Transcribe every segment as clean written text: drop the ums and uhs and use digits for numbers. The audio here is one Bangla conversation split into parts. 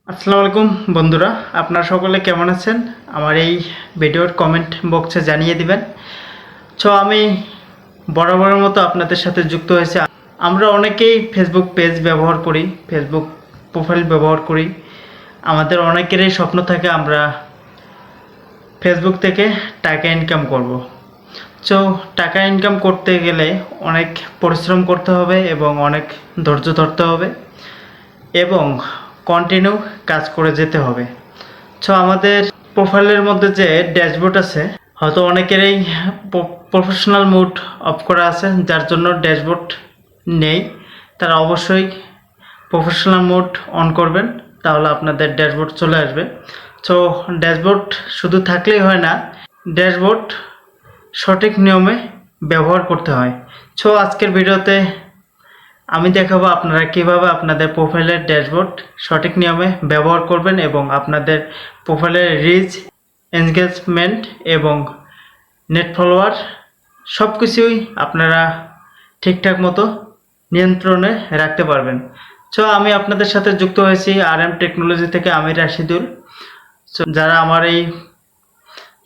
আসসালামু আলাইকুম বন্ধুরা, আপনারা সকলে কেমন আছেন? আমার এই ভিডিওর কমেন্ট বক্সে জানিয়ে দিবেন। আমি বরাবরের মতো আপনাদের সাথে যুক্ত হয়েছি। আমরা অনেকেই ফেসবুক পেজ ব্যবহার করি, ফেসবুক প্রোফাইল ব্যবহার করি। আমাদের অনেকেরই স্বপ্ন থাকে আমরা ফেসবুক থেকে টাকা ইনকাম করব। টাকা ইনকাম করতে গেলে অনেক পরিশ্রম করতে হবে এবং অনেক ধৈর্য ধরতে হবে এবং কন্টিনিউ কাজ করে যেতে হবে। আমাদের প্রোফাইলের মধ্যে যে ড্যাশবোর্ড আছে, হয়তো অনেকেরই প্রফেশনাল মোড অফ করা আছে, যার জন্য ড্যাশবোর্ড নেই। তারা অবশ্যই প্রফেশনাল মোড অন করবেন, তাহলে আপনাদের ড্যাশবোর্ড চলে আসবে। ড্যাশবোর্ড শুধু থাকলেই হয় না, ড্যাশবোর্ড সঠিক নিয়মে ব্যবহার করতে হয়। আজকের ভিডিওতে আমি দেখাবো আপনারা কিভাবে আপনাদের প্রোফাইলের ড্যাশবোর্ড সঠিক নিয়মে ব্যবহার করবেন এবং আপনাদের প্রোফাইলের রিচ, এনগেজমেন্ট এবং নেট ফলোয়ার সব কিছুই আপনারা ঠিকঠাক মতো নিয়ন্ত্রণে রাখতে পারবেন। আমি আপনাদের সাথে যুক্ত হয়েছি RM টেকনোলজি থেকে, আমি রাশিদুল। যারা আমার এই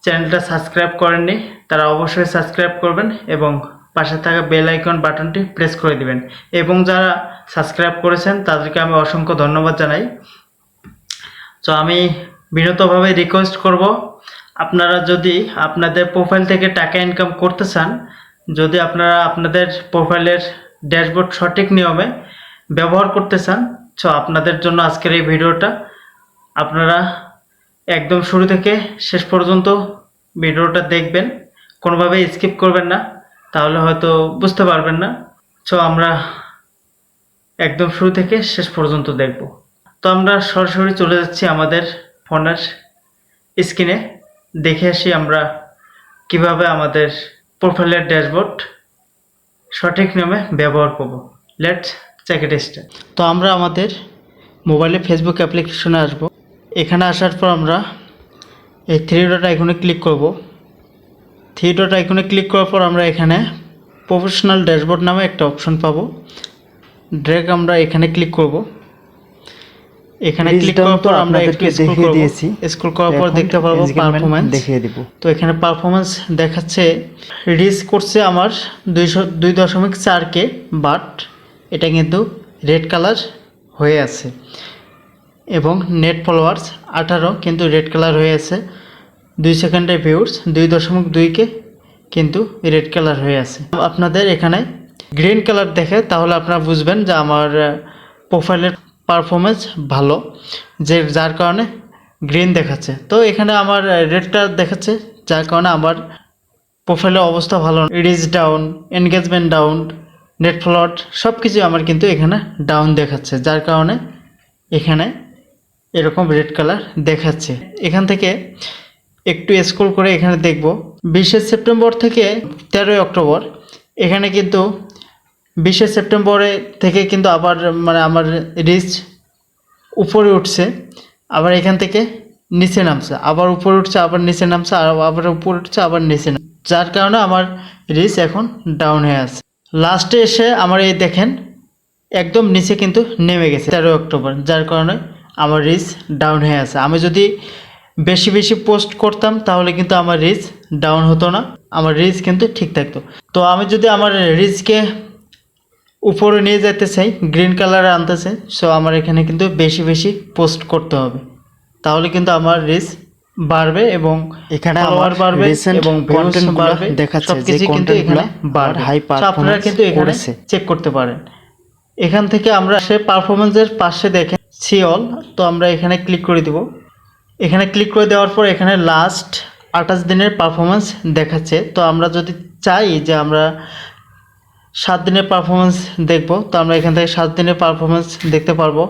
চ্যানেলটা সাবস্ক্রাইব করেননি তারা অবশ্যই সাবস্ক্রাইব করবেন এবং পাশে থাকা বেল আইকন বাটনটি প্রেস করে দিবেন। এবং যারা সাবস্ক্রাইব করেছেন তাদেরকে আমি অসংখ্য ধন্যবাদ জানাই। আমি বিনীতভাবে রিকোয়েস্ট করব, আপনারা যদি আপনাদের প্রোফাইল থেকে টাকা ইনকাম করতে চান, যদি আপনারা আপনাদের প্রোফাইলের ড্যাশবোর্ড সঠিক নিয়মে ব্যবহার করতে চান, আপনাদের জন্য আজকের এই ভিডিওটা। আপনারা একদম শুরু থেকে শেষ পর্যন্ত ভিডিওটা দেখবেন, কোনোভাবে স্কিপ করবেন না, তাহলে হয়তো বুঝতে পারবেন না। আমরা একদম শুরু থেকে শেষ পর্যন্ত দেখব। আমরা সরাসরি চলে যাচ্ছি আমাদের ফোনের স্ক্রিনে, দেখে আসি আমরা কিভাবে আমাদের প্রোফাইলের ড্যাশবোর্ড সঠিক নিয়মে ব্যবহার করব। Let's check it start. আমরা আমাদের মোবাইলে ফেসবুক অ্যাপ্লিকেশনে আসব। এখানে আসার পর আমরা এই থ্রি ডট আইকনে ক্লিক করব। থ্রি ডট আইকনে ক্লিক করার পর আমরা এখানে প্রফেশনাল ড্যাশবোর্ড নামে একটা অপশন পাবো। ড্র্যাগ আমরা এখানে ক্লিক করব। এখানে ক্লিক করার পর আমরা একটু স্ক্রল করার পর দেখতে পারবো পারফরম্যান্স দেখিয়ে দিব। এখানে পারফরম্যান্স দেখাচ্ছে রিচ করছে আমার 2.4K, বাট এটা কিন্তু রেড কালার হয়ে আছে এবং নেট ফলোয়ার্স 18 কিন্তু রেড কালার হয়ে আছে। 2 সেকেন্ডের ভিউজ 2.2K কিন্তু রেড কালার হয়ে আছে। আপনাদের এখানে গ্রিন কালার দেখে তাহলে আপনারা বুঝবেন যে আমার প্রোফাইলের পারফরমেন্স ভালো, যার কারণে গ্রিন দেখাচ্ছে। এখানে আমার রেড কালার দেখাচ্ছে, যার কারণে আমার প্রোফাইলের অবস্থা ভালো। Reach down, engagement down, net follower সব কিছু আমার কিন্তু এখানে ডাউন দেখাচ্ছে, যার কারণে এখানে এরকম রেড কালার দেখাচ্ছে। এখান থেকে একটু স্ক্রল করে এখানে দেখব 20 সেপ্টেম্বর থেকে 13 অক্টোবর। এখানে কিন্তু 20 সেপ্টেম্বরে থেকে কিন্তু আবার আমার রিচ উপরে উঠছে, আবার এখান থেকে নিচে নামছে, আবার উপরে উঠছে, আবার নিচে নামছে, আর আবার উপরে উঠছে, আবার নিচে নামছে, যার কারণে আমার রিচ এখন ডাউন হয়ে আছে। লাস্টে এসে আমার এই দেখেন একদম নিচে কিন্তু নেমে গেছে 13 অক্টোবর, যার কারণে আমার রিচ ডাউন হয়ে আছে। আমি যদি বেশি বেশি পোস্ট করতাম তাহলে কিন্তু আমার রিচ ডাউন হতো না, আমার রিচ কিন্তু ঠিক থাকতো। আমি যদি আমার রিচকে উপরে নিয়ে যেতে চাই, গ্রিন কালারে আনতে চাই, আমার এখানে কিন্তু বেশি বেশি পোস্ট করতে হবে, তাহলে কিন্তু আমার রিচ বাড়বে এবং এখানে আমার বাড়বে এবং কন্টেন্ট বাড়বে, দেখাচ্ছে যে কন্টেন্টগুলো বাড়বে, হাই পারফরম্যান্স। আপনারা কিন্তু এখানে চেক করতে পারেন। এখান থেকে আমরা সে পারফরম্যান্সের পাশে দেখেন সি অল, আমরা এখানে ক্লিক করে দিব। এখানে ক্লিক করে দেওয়ার পর এখানে লাস্ট 28 দিনের পারফরম্যান্স দেখাচ্ছে। আমরা যদি চাই যে আমরা 7 দিনের পারফরমেন্স দেখব, আমরা এখান থেকে 7 দিনের পারফরমেন্স দেখতে পারবো।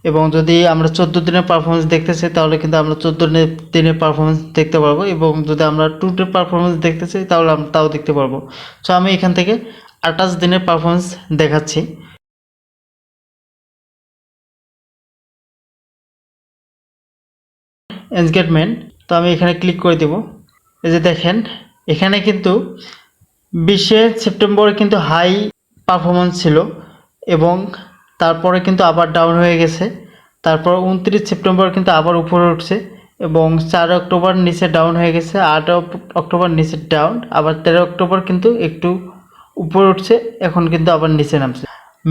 এবং যদি আমরা 14 দিনের পারফরমেন্স দেখতে চাই তাহলে কিন্তু আমরা 14 দিনের পারফরমেন্স দেখতে পারবো, এবং যদি আমরা 2 ডে পারফরমেন্স দেখতে চাই তাহলে আমরা তাও দেখতে পারবো। আমি এখান থেকে 28 দিনের পারফরমেন্স দেখাচ্ছি। এনগেজমেন্ট, আমি এখানে ক্লিক করে দেব। এই যে দেখেন এখানে কিন্তু 20 সেপ্টেম্বরে কিন্তু হাই পারফরমেন্স ছিল এবং তারপরে কিন্তু আবার ডাউন হয়ে গেছে। তারপর 29 সেপ্টেম্বর কিন্তু আবার উপরে উঠছে এবং 4 অক্টোবর নিচে ডাউন হয়ে গেছে, 8 অক্টোবর নিচে ডাউন, আবার 13 অক্টোবর কিন্তু একটু উপরে উঠছে, এখন কিন্তু আবার নিচে নামছে।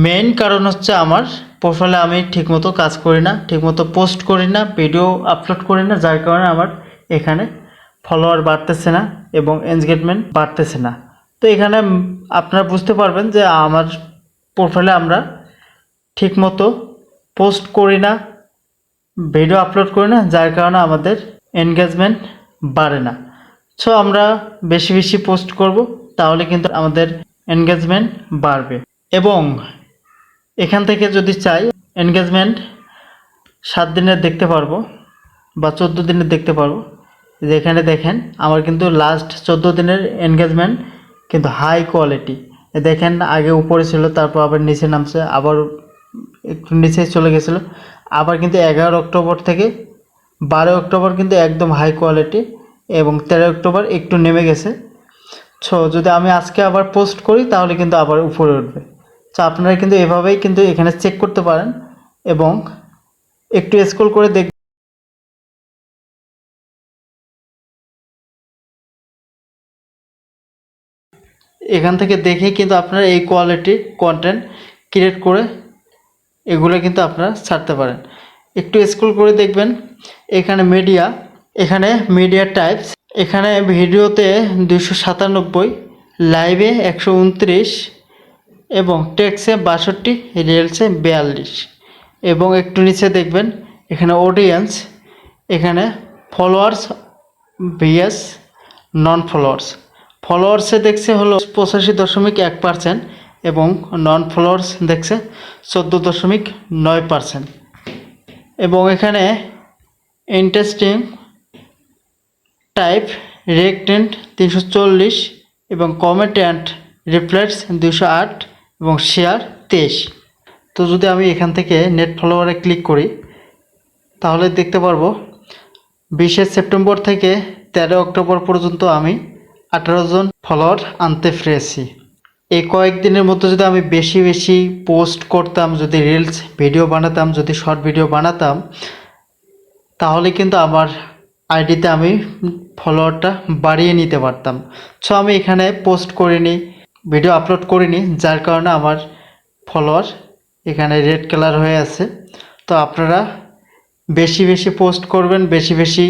মেইন কারণ হচ্ছে আমার প্রোফাইলে আমি ঠিকমতো কাজ করি না, ঠিকমতো পোস্ট করি না, ভিডিও আপলোড করি না, যার কারণে আমার এখানে ফলোয়ার বাড়তেছে না এবং এনগেজমেন্ট বাড়তেছে না। তো এখানে আপনারা বুঝতে পারবেন যে আমার প্রোফাইলে আমরা ঠিকমতো পোস্ট করি না, ভিডিও আপলোড করি না, যার কারণে আমাদের এনগেজমেন্ট বাড়ে না। সো আমরা বেশি বেশি পোস্ট করব, তাহলে কিন্তু আমাদের এনগেজমেন্ট বাড়বে। এবং এখান থেকে যদি চাই এনগেজমেন্ট 7 দিনের দেখতে পারবো বা 14 দিনের দেখতে পারবো। যে এখানে দেখেন আমার কিন্তু লাস্ট 14 দিনের এনগেজমেন্ট কিন্তু হাই কোয়ালিটি। দেখেন আগে উপরে ছিল, তারপর আবার নিচে নামছে, আবার একটু নিচে চলে গেছিলো, আবার কিন্তু 11 অক্টোবর থেকে 12 অক্টোবর কিন্তু একদম হাই কোয়ালিটি এবং 13 অক্টোবর একটু নেমে গেছে। সো যদি আমি আজকে আবার পোস্ট করি তাহলে কিন্তু আবার উপরে উঠবে। সো আপনারা কিন্তু এভাবেই কিন্তু এখানে চেক করতে পারেন এবং একটু স্ক্রল করে দেখ এখান থেকে দেখে কিন্তু আপনারা এই কোয়ালিটির কন্টেন্ট ক্রিয়েট করে এগুলো কিন্তু আপনারা ছাড়তে পারেন। একটু স্ক্রল করে দেখবেন এখানে মিডিয়া টাইপস, এখানে ভিডিওতে 297, লাইভে 129 এবং টেক্সে 62, রিলসে 42 এবং একটু নিচে দেখবেন এখানে অডিয়েন্স, এখানে ফলোয়ার্স ভিএস নন ফলোয়ার্স। ফলোয়ার্সে দেখছে হলো 85.1% এবং নন ফলোয়ার্স দেখছে 14.9%। এবং এখানে ইন্টারেস্টিং টাইপ রিয়েক্টেন্ট 340 এবং কমেন্ট অ্যান্ড রিপ্লাইস 208 এবং শেয়ার 23। তো যদি আমি এখান থেকে নেট ফলোয়ারে ক্লিক করি তাহলে দেখতে পারবো 20 সেপ্টেম্বর থেকে 13 অক্টোবর পর্যন্ত আমি 18 জন ফলোয়ার আনতে পেরেছি। এই কয়েকদিনের মধ্যে যদি আমি বেশি বেশি পোস্ট করতাম, যদি রিলস ভিডিও বানাতাম, যদি শর্ট ভিডিও বানাতাম, তাহলে কিন্তু আমার আইডিতে আমি ফলোয়ারটা বাড়িয়ে নিতে পারতাম। সো আমি এখানে পোস্ট করিনি, ভিডিও আপলোড করিনি, যার কারণে আমার ফলোয়ার এখানে রেড কালার হয়ে আছে। তো আপনারা বেশি বেশি পোস্ট করবেন, বেশি বেশি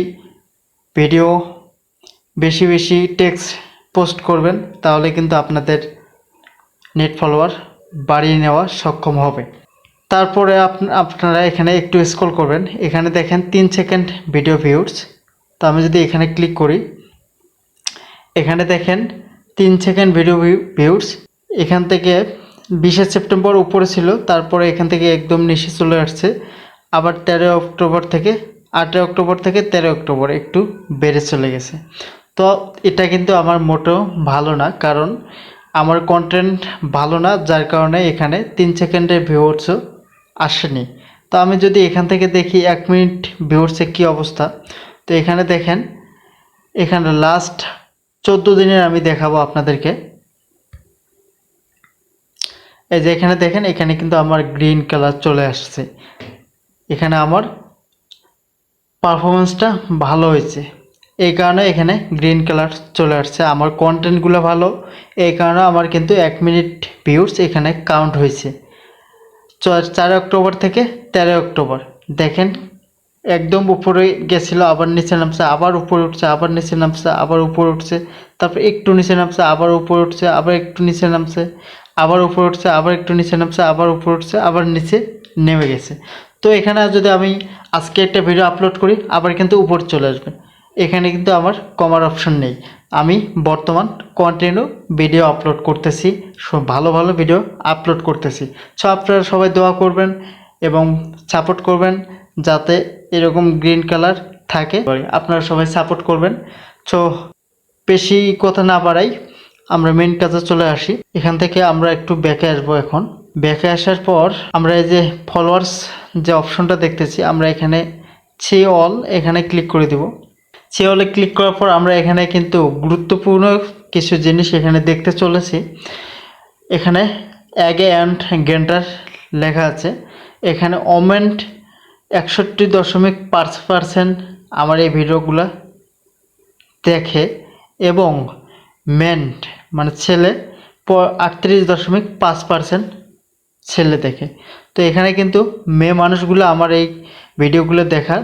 ভিডিও, বেশি বেশি টেক্সট পোস্ট করবেন, তাহলে কিন্তু আপনাদের নেট ফলোয়ার বাড়িয়ে নেওয়া সক্ষম হবে। তারপরে আপনারা এখানে একটু স্ক্রল করবেন, এখানে দেখেন 3 সেকেন্ড ভিডিও ভিউজ। তো আমি যদি এখানে ক্লিক করি, এখানে দেখেন 3 সেকেন্ড ভিডিও ভিউজ। এখান থেকে 20 সেপ্টেম্বর উপরে ছিল, তারপরে এখান থেকে একদম নিচে চলে আসছে, আবার 13 অক্টোবর থেকে 8 অক্টোবর থেকে 13 অক্টোবর একটু বেড়ে চলে গেছে। তো এটা কিন্তু আমার মোটেও ভালো না, কারণ আমার কন্টেন্ট ভালো না, যার কারণে এখানে 3 সেকেন্ডের ভিউয়ার্সও আসেনি। তো আমি যদি এখান থেকে দেখি 1 মিনিট ভিউয়ার্সের কী অবস্থা, তো এখানে দেখেন এখানে লাস্ট 14 দিনের আমি দেখাবো আপনাদেরকে। এই যে এখানে দেখেন, এখানে কিন্তু আমার গ্রিন কালার চলে আসছে, এখানে আমার পারফরমেন্সটা ভালো হয়েছে, এই কারণে এখানে গ্রিন কালার চলে আসছে। আমার কন্টেন্টগুলো ভালো, এই কারণে আমার কিন্তু 1 মিনিট ভিউজ এখানে কাউন্ট হয়েছে। 4 অক্টোবর থেকে 13 অক্টোবর দেখেন একদম উপরে গেছিলো, আবার নিচে নামছে, আবার উপরে উঠছে, আবার নিচে নামছে, আবার উপরে উঠছে, তারপর একটু নিচে নামছে, আবার উপরে উঠছে, আবার একটু নিচে নামছে, আবার উপরে উঠছে, আবার একটু নিচে নামছে, আবার উপরে উঠছে, আবার নিচে নেমে গেছে। তো এখানে যদি আমি আজকে একটা ভিডিও আপলোড করি, আবার কিন্তু উপরে চলে আসবে। এখানে কিন্তু আমার কমার অপশন নেই, আমি বর্তমান কন্টিনিউ ভিডিও আপলোড করতেছি, ভালো ভালো ভিডিও আপলোড করতেছি। সো আপনারা সবাই দোয়া করবেন এবং সাপোর্ট করবেন যাতে এরকম গ্রিন কালার থাকে, আপনারা সবাই সাপোর্ট করবেন। সো বেশি কথা না বাড়াই, আমরা মেন কাজে চলে আসি। এখান থেকে আমরা একটু ব্যাকে আসবো। এখন ব্যাকে আসার পর আমরা এই যে ফলোয়ার্স যে অপশনটা দেখতেছি, আমরা এখানে সি অল এখানে ক্লিক করে দেব। সি অলে ক্লিক করার পর আমরা এখানে কিন্তু গুরুত্বপূর্ণ কিছু জিনিস এখানে দেখতে চলেছি। এখানে অ্যাগে অ্যান্ড গেন্ডার লেখা আছে, এখানে ওমেন্ট 61.5% আমার এই ভিডিওগুলো দেখে এবং মেন মানে ছেলে 38.5% ছেলে দেখে। তো এখানে কিন্তু মেয়ে মানুষগুলো আমার এই ভিডিওগুলো দেখার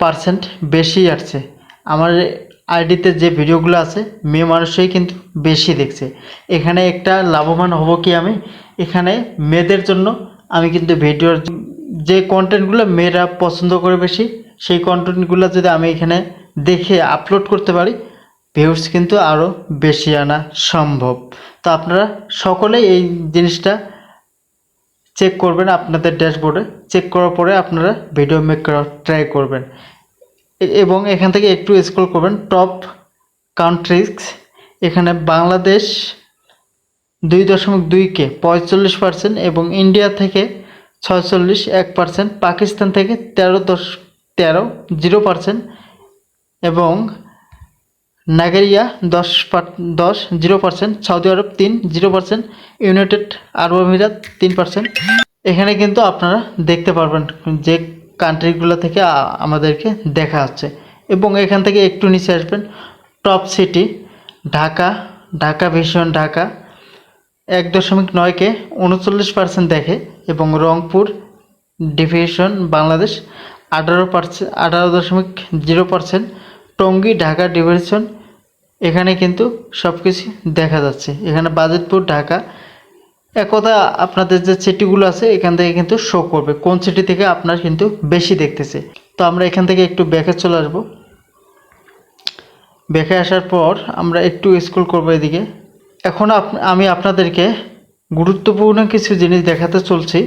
পার্সেন্ট বেশি আসছে। আমার আইডিতে যে ভিডিওগুলো আছে মেয়ে মানুষই কিন্তু বেশি দেখছে। এখানে একটা লাভবান হব কি আমি, এখানে মেয়েদের জন্য আমি কিন্তু ভিডিওর যে কন্টেন্টগুলো মেয়েরা পছন্দ করে বেশি, সেই কন্টেন্টগুলো যদি আমি এখানে দেখে আপলোড করতে পারি, ভিউজ কিন্তু আরও বেশি আনা সম্ভব। তো আপনারা সকলেই এই জিনিসটা চেক করবেন, আপনাদের ড্যাশবোর্ডে চেক করার পরে আপনারা ভিডিও মেক করার ট্রাই করবেন এবং এখান থেকে একটু স্ক্রল করবেন টপ কান্ট্রিজ। এখানে বাংলাদেশ 2.2কে 45% এবং ইন্ডিয়া থেকে 46.1%, পাকিস্তান থেকে 0% এবং নাইজেরিয়া 0%, সৌদি আরব 0%, ইউনাইটেড আরব আমিরাত 3%। এখানে কিন্তু আপনারা দেখতে পারবেন যে কান্ট্রিগুলো থেকে আমাদেরকে দেখা যাচ্ছে। এবং এখান থেকে একটু নিচে আসবেন, টপ সিটি ঢাকা ভীষণ ঢাকা 1.9কে 39% দেখে এবং রংপুর ডিভিশন বাংলাদেশ 18.0%, টঙ্গী ঢাকা ডিভিশন এখানে কিন্তু সব কিছু দেখা যাচ্ছে। এখানে বাজিতপুর ঢাকা একথা আপনাদের যে সিটিগুলো আছে এখান থেকে কিন্তু শো করবে কোন সিটি থেকে আপনার কিন্তু বেশি দেখতেছে। তো আমরা এখান থেকে একটু ব্যাকে চলে আসবো। ব্যাকে আসার পর আমরা একটু স্ক্রল করবো এদিকে। এখন আমি আপনাদেরকে গুরুত্বপূর্ণ কিছু জিনিস দেখাতে চলছি,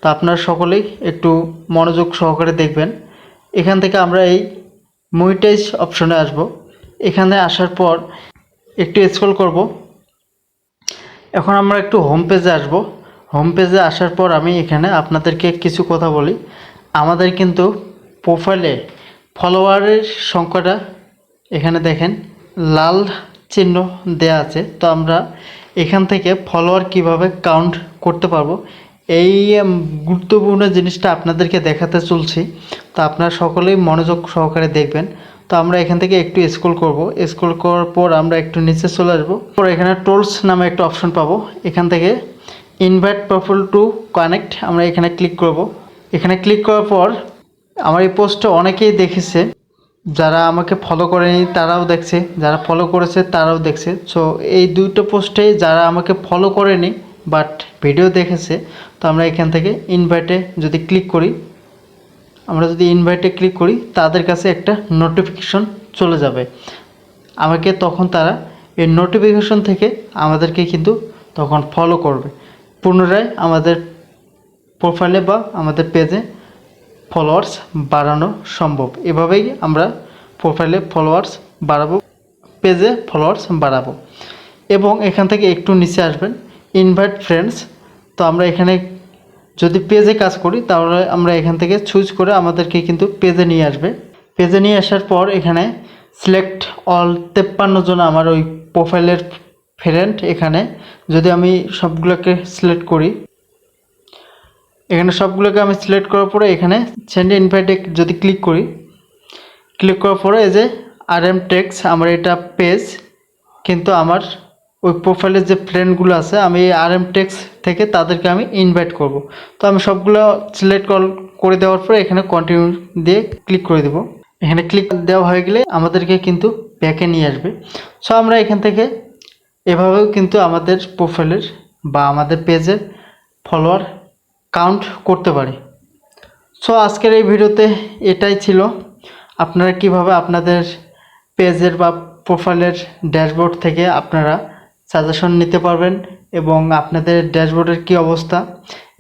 তো আপনারা সকলেই একটু মনোযোগ সহকারে দেখবেন। এখান থেকে আমরা এই মনিটাইজ অপশনে আসব। এখানে আসার পর একটু স্ক্রল করব। এখন আমরা একটু হোম পেজে আসব। হোম পেজে আসার পর আমি এখানে আপনাদেরকে কিছু কথা বলি। আমাদের কিন্তু প্রোফাইলে ফলোয়ারের সংখ্যাটা এখানে দেখেন লাল চিহ্ন দেয়া আছে। তো আমরা এখান থেকে ফলোয়ার কিভাবে কাউন্ট করতে পারবো এই গুরুত্বপূর্ণ জিনিসটা আপনাদেরকে দেখাতে চলছি। তো আপনারা সকলেই মনোযোগ সহকারে দেখবেন। তো আমরা এখান থেকে একটু স্ক্রল করব। স্ক্রল করার পর আমরা একটু নিচে চলে আসবো। পর এখানে টোলস নামে একটা অপশন পাবো। এখান থেকে ইনভাইট পিপল টু কানেক্ট আমরা এখানে ক্লিক করব। এখানে ক্লিক করার পর আমার এই পোস্টটা অনেকেই দেখেছে, যারা আমাকে ফলো করেনি তারাও দেখছে, যারা ফলো করেছে তারাও দেখছে। সো এই দুটো পোস্টে যারা আমাকে ফলো করেনি বাট ভিডিও দেখেছে, তো আমরা এখান থেকে ইনভাইটে যদি ক্লিক করি, তাদের কাছে একটা নোটিফিকেশন চলে যাবে আমাকে, তখন তারা এই নোটিফিকেশন থেকে আমাদেরকে কিন্তু তখন ফলো করবে, পুনরায় আমাদের প্রোফাইলে বা আমাদের পেজে ফলোয়ার্স বাড়ানো সম্ভব। এভাবেই আমরা প্রোফাইলে ফলোয়ার্স বাড়াবো, পেজে ফলোয়ার্স বাড়াবো। এবং এখান থেকে একটু নিচে আসবেন, ইনভাইট ফ্রেন্ডস। তো আমরা এখানে যদি পেজে কাজ করি তাহলে আমরা এখান থেকে চুজ করে আমাদেরকে কিন্তু পেজে নিয়ে আসবে। পেজে নিয়ে আসার পর এখানে সিলেক্ট অল 53 জন আমার ওই প্রোফাইলের ফ্রেন্ড। এখানে যদি আমি সবগুলোকে সিলেক্ট করি, এখানে সবগুলোকে আমি সিলেক্ট করার পরে এখানে সেন্ড ইনভাইটে যদি ক্লিক করি, ক্লিক করার পরে এই যে RM টেক্স আমার এটা পেজ, কিন্তু আমার ওই প্রোফাইলের যে ফ্রেন্ডগুলো আছে আমি এই RM টেক্স থেকে তাদেরকে আমি ইনভাইট করব। তো আমি সবগুলো সিলেক্ট করে দেওয়ার পরে এখানে কন্টিনিউ দিয়ে ক্লিক করে দেব। এখানে ক্লিক দেওয়া হয়ে গেলে আমাদেরকে কিন্তু ব্যাকে নিয়ে আসবে। সো আমরা এখান থেকে এভাবেও কিন্তু আমাদের প্রোফাইলের বা আমাদের পেজের ফলোয়ার কাউন্ট করতে পারি। সো আজকের এই ভিডিওতে এটাই ছিল, আপনারা কিভাবে আপনাদের পেজের বা প্রোফাইলের ড্যাশবোর্ড থেকে আপনারা সাজেশন নিতে পারবেন এবং আপনাদের ড্যাশবোর্ডের কি অবস্থা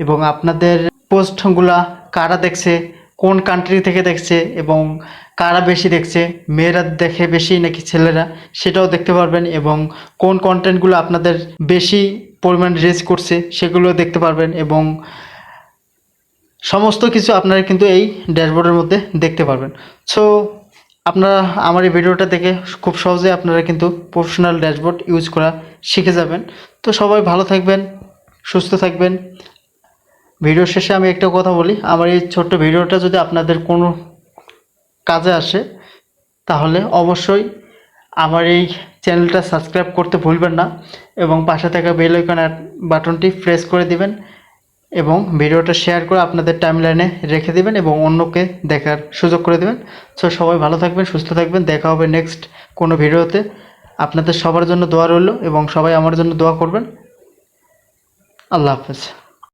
এবং আপনাদের পোস্টগুলা কারা দেখছে, কোন কান্ট্রি থেকে দেখছে এবং কারা বেশি দেখছে, মেয়েরা দেখে বেশি নাকি ছেলেরা, সেটাও দেখতে পারবেন এবং কোন কন্টেন্টগুলো আপনাদের বেশি পরিমাণ রিচ করছে সেগুলো দেখতে পারবেন এবং সমস্ত কিছু আপনারা কিন্তু এই ড্যাশবোর্ডের মধ্যে দেখতে পারবেন। সো আপনারা আমার এই ভিডিওটা দেখে খুব সহজে আপনারা কিন্তু প্রফেশনাল ড্যাশবোর্ড ইউজ করা শিখে যাবেন। তো সবাই ভালো থাকবেন, সুস্থ থাকবেন, ভিডিও শেষে আমি একটা কথা বলি, আমার এই ছোট্ট ভিডিওটা যদি আপনাদের কোনো কাজে আসে তাহলে অবশ্যই আমার এই চ্যানেলটা সাবস্ক্রাইব করতে ভুলবেন না এবং পাশে থাকা বেল আইকন বাটনটি প্রেস করে দিবেন এবং ভিডিওটা শেয়ার করে আপনাদের টাইমলাইনে রেখে দিবেন এবং অন্যকে দেখার সুযোগ করে দিবেন। সো সবাই ভালো থাকবেন, সুস্থ থাকবেন, দেখা হবে নেক্সট কোনো ভিডিওতে। আপনাদের সবার জন্য দোয়া রইল এবং সবাই আমার জন্য দোয়া করবেন। আল্লাহ হাফেজ।